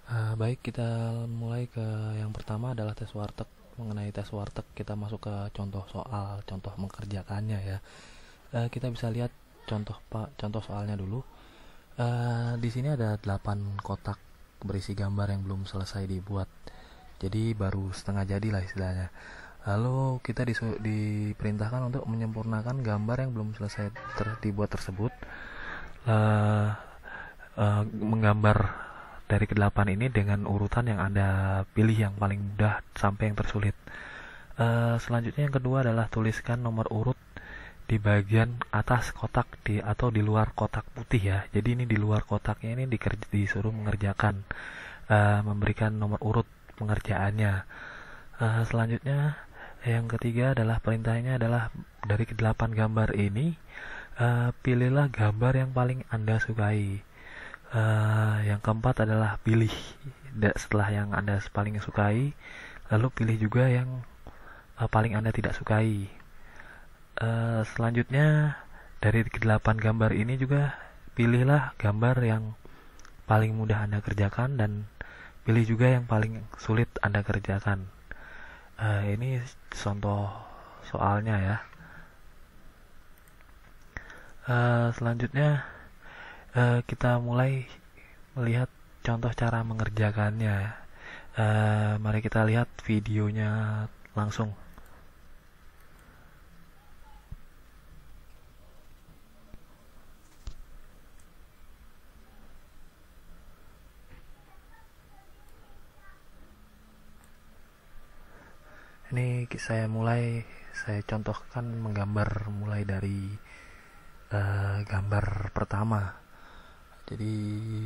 Baik, kita mulai ke yang pertama adalah tes warteg. Mengenai tes warteg, kita masuk ke contoh soal, contoh mengerjakannya ya. Kita bisa lihat contoh soalnya dulu. Di sini ada 8 kotak berisi gambar yang belum selesai dibuat. Jadi baru setengah jadi lah istilahnya. Lalu kita diperintahkan untuk menyempurnakan gambar yang belum selesai dibuat tersebut. Eh, Menggambar dari kedelapan ini dengan urutan yang Anda pilih yang paling mudah sampai yang tersulit. Selanjutnya yang kedua adalah tuliskan nomor urut di bagian atas kotak atau di luar kotak putih ya. Jadi ini di luar kotaknya ini disuruh mengerjakan, memberikan nomor urut pengerjaannya. Selanjutnya yang ketiga adalah perintahnya adalah dari kedelapan gambar ini, pilihlah gambar yang paling Anda sukai. Yang keempat adalah pilih setelah yang Anda paling sukai, lalu pilih juga yang paling Anda tidak sukai. Selanjutnya dari 8 gambar ini juga pilihlah gambar yang paling mudah Anda kerjakan dan pilih juga yang paling sulit Anda kerjakan. Ini contoh soalnya ya. Selanjutnya kita mulai melihat contoh cara mengerjakannya. Mari kita lihat videonya langsung. Ini saya contohkan menggambar mulai dari gambar pertama. Jadi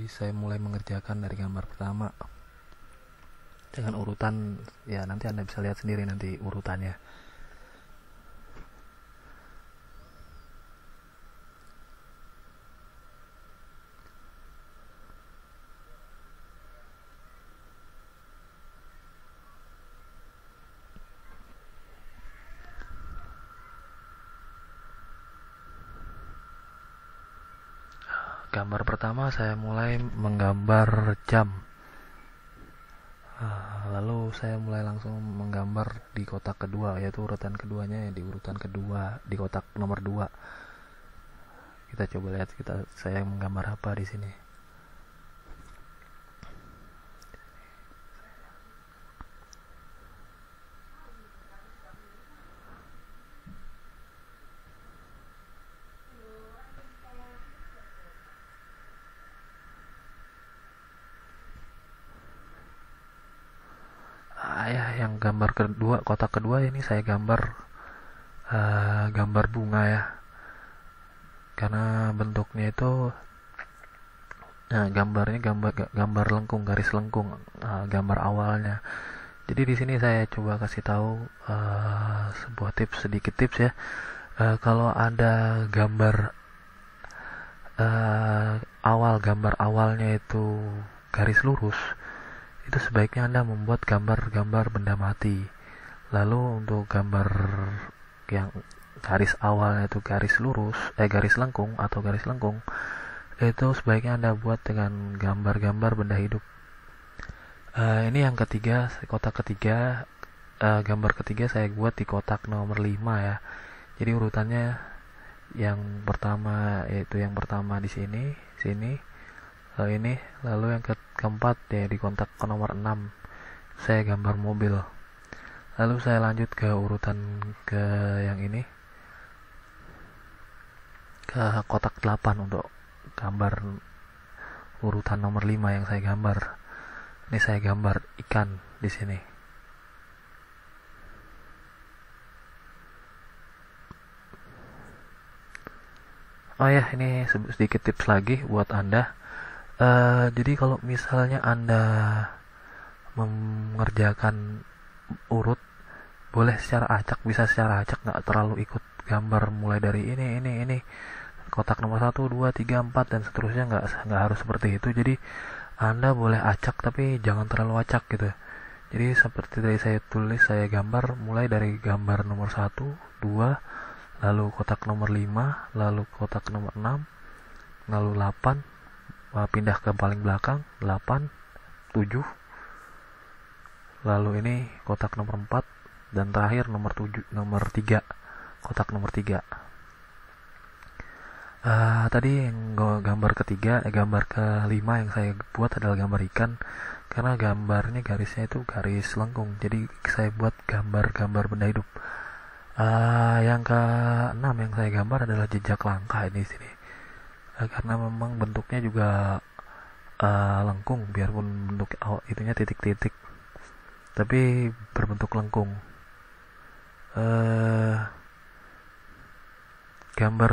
saya mulai mengerjakan dari gambar pertama dengan urutan, ya nanti Anda bisa lihat sendiri nanti urutannya. Gambar pertama saya mulai menggambar jam. Lalu saya mulai langsung menggambar di kotak kedua, yaitu urutan keduanya di urutan kedua di kotak nomor 2. Kita coba lihat saya menggambar apa di sini. Yang gambar kedua, kotak kedua ini saya gambar gambar bunga ya, karena bentuknya itu gambarnya gambar lengkung, garis lengkung, gambar awalnya. Jadi di sini saya coba kasih tahu sebuah sedikit tips ya. Kalau ada gambar gambar awalnya itu garis lurus, itu sebaiknya Anda membuat gambar-gambar benda mati. Lalu untuk gambar yang garis awalnya itu garis lurus, garis lengkung atau garis lengkung, itu sebaiknya Anda buat dengan gambar-gambar benda hidup. Ini yang ketiga, kotak ketiga, gambar ketiga saya buat di kotak nomor 5 ya. Jadi urutannya yang pertama, yaitu yang pertama di sini, lalu ini, lalu yang keempat ya di kotak nomor 6 saya gambar mobil. Lalu saya lanjut ke urutan ke yang ini, ke kotak 8 untuk gambar urutan nomor 5 yang saya gambar. Ini saya gambar ikan di sini. Oh ya, ini sedikit tips lagi buat Anda. Jadi kalau misalnya Anda mengerjakan urut, boleh secara acak, bisa secara acak, nggak terlalu ikut gambar mulai dari ini kotak nomor 1, 2, 3, 4 dan seterusnya, nggak harus seperti itu. Jadi Anda boleh acak tapi jangan terlalu acak gitu. Jadi seperti tadi saya tulis, saya gambar mulai dari gambar nomor 1, 2, lalu kotak nomor 5, lalu kotak nomor 6, lalu 8, pindah ke paling belakang 8, 7, lalu ini kotak nomor 4, dan terakhir nomor 3, kotak nomor 3. Tadi gambar kelima yang saya buat adalah gambar ikan, karena gambarnya garisnya itu garis lengkung, jadi saya buat gambar benda hidup. Yang ke-6 yang saya gambar adalah jejak langkah ini di sini, karena memang bentuknya juga lengkung, biarpun bentuk itunya titik-titik, tapi berbentuk lengkung. Gambar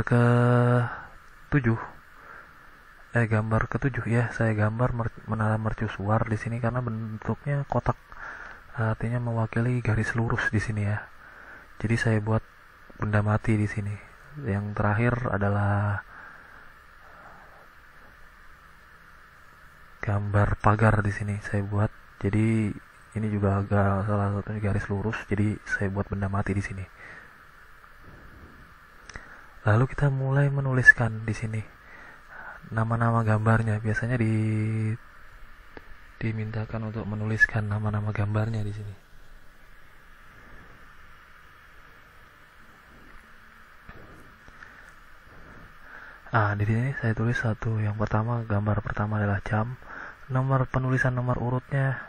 ke-7 ya, saya gambar menara mercusuar di sini karena bentuknya kotak, artinya mewakili garis lurus di sini ya. Jadi saya buat benda mati di sini. Yang terakhir adalah gambar pagar di sini saya buat. Jadi ini juga agak salah satunya garis lurus, jadi saya buat benda mati di sini. Lalu kita mulai menuliskan di sini nama-nama gambarnya. Biasanya dimintakan untuk menuliskan nama-nama gambarnya di sini. Di sini saya tulis satu. Yang pertama, gambar pertama adalah jam. Nomor penulisan nomor urutnya,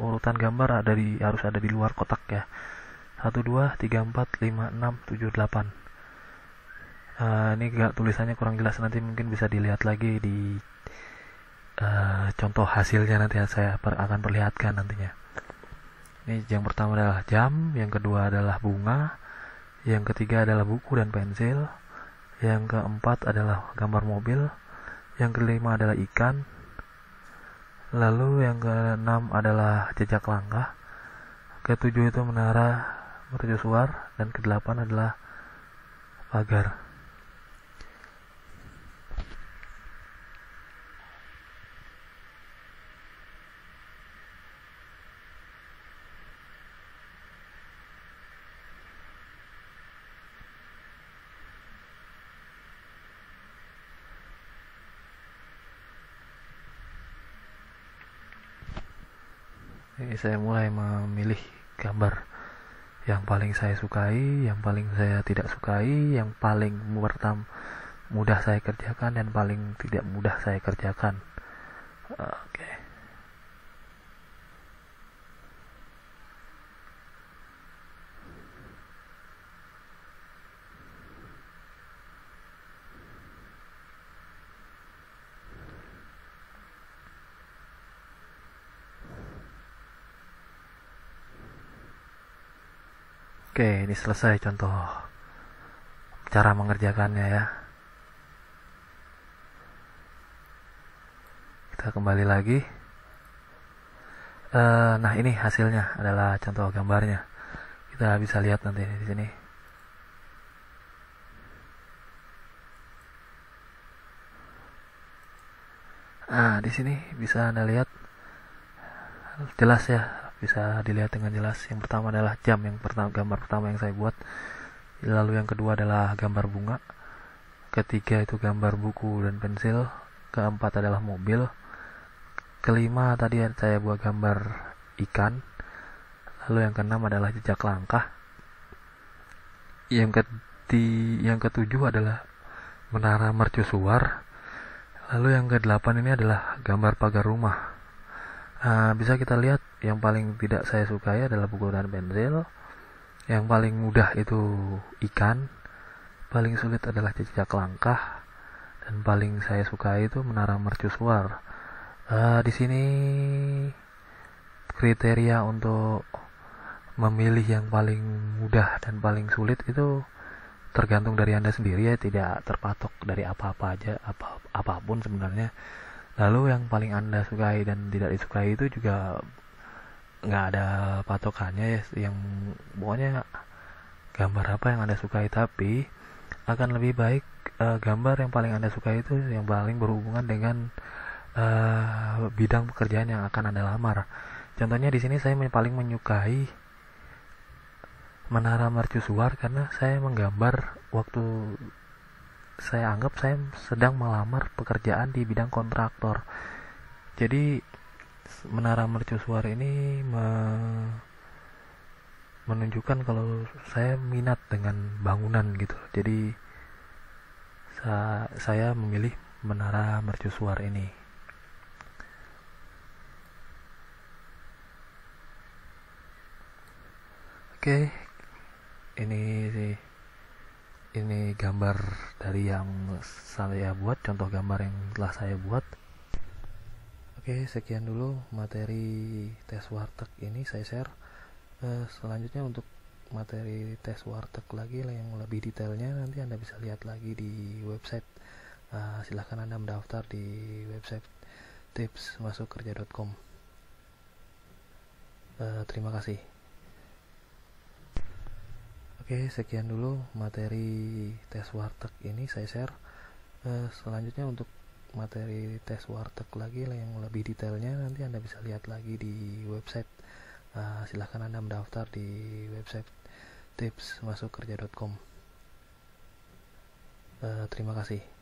urutan gambar harus ada di luar kotak ya. 1, 2, 3, 4, 5, 6, 7, 8. Ini tulisannya kurang jelas, nanti mungkin bisa dilihat lagi di contoh hasilnya, nanti saya akan perlihatkan nantinya. Ini yang pertama adalah jam, yang kedua adalah bunga, yang ketiga adalah buku dan pensil, yang keempat adalah gambar mobil, yang kelima adalah ikan, lalu yang keenam adalah jejak langkah, ketujuh itu menara mercusuar, dan kedelapan adalah pagar. Ini saya mulai memilih gambar yang paling saya sukai, yang paling saya tidak sukai, yang paling mudah saya kerjakan, dan paling tidak mudah saya kerjakan. Oke. Oke, ini selesai contoh cara mengerjakannya ya. Kita kembali lagi. Nah, ini hasilnya adalah contoh gambarnya. Kita bisa lihat nanti di sini. Di sini bisa Anda lihat jelas ya, bisa dilihat dengan jelas. Yang pertama adalah jam, gambar pertama yang saya buat. Lalu yang kedua adalah gambar bunga. Ketiga itu gambar buku dan pensil. Keempat adalah mobil. Kelima tadi saya buat gambar ikan. Lalu yang keenam adalah jejak langkah. Yang ketujuh adalah menara mercusuar. Lalu yang kedelapan ini adalah gambar pagar rumah. Bisa kita lihat yang paling tidak saya sukai adalah buku dan pensil, yang paling mudah itu ikan, paling sulit adalah jejak langkah, dan paling saya sukai itu menara mercusuar. Di sini kriteria untuk memilih yang paling mudah dan paling sulit itu tergantung dari Anda sendiri ya, tidak terpatok dari apapun sebenarnya. Lalu yang paling Anda sukai dan tidak disukai itu juga nggak ada patokannya ya, yang pokoknya gambar apa yang Anda sukai, tapi akan lebih baik gambar yang paling Anda sukai itu yang paling berhubungan dengan bidang pekerjaan yang akan Anda lamar. Contohnya di sini saya paling menyukai menara mercusuar karena saya menggambar waktu saya anggap saya sedang melamar pekerjaan di bidang kontraktor. Jadi menara mercusuar ini menunjukkan kalau saya minat dengan bangunan gitu. Jadi saya memilih menara mercusuar ini. Oke, ini gambar dari yang saya buat, contoh gambar yang telah saya buat. Oke, sekian dulu materi tes warteg ini saya share. Selanjutnya untuk materi tes warteg lagi yang lebih detailnya nanti Anda bisa lihat lagi di website. Silahkan Anda mendaftar di website tipsmasukkerja.com. Terima kasih. Oke, sekian dulu materi tes warteg ini saya share. Selanjutnya untuk materi tes warteg lagi yang lebih detailnya nanti Anda bisa lihat lagi di website. Silahkan Anda mendaftar di website tipsmasukkerja.com. Terima kasih.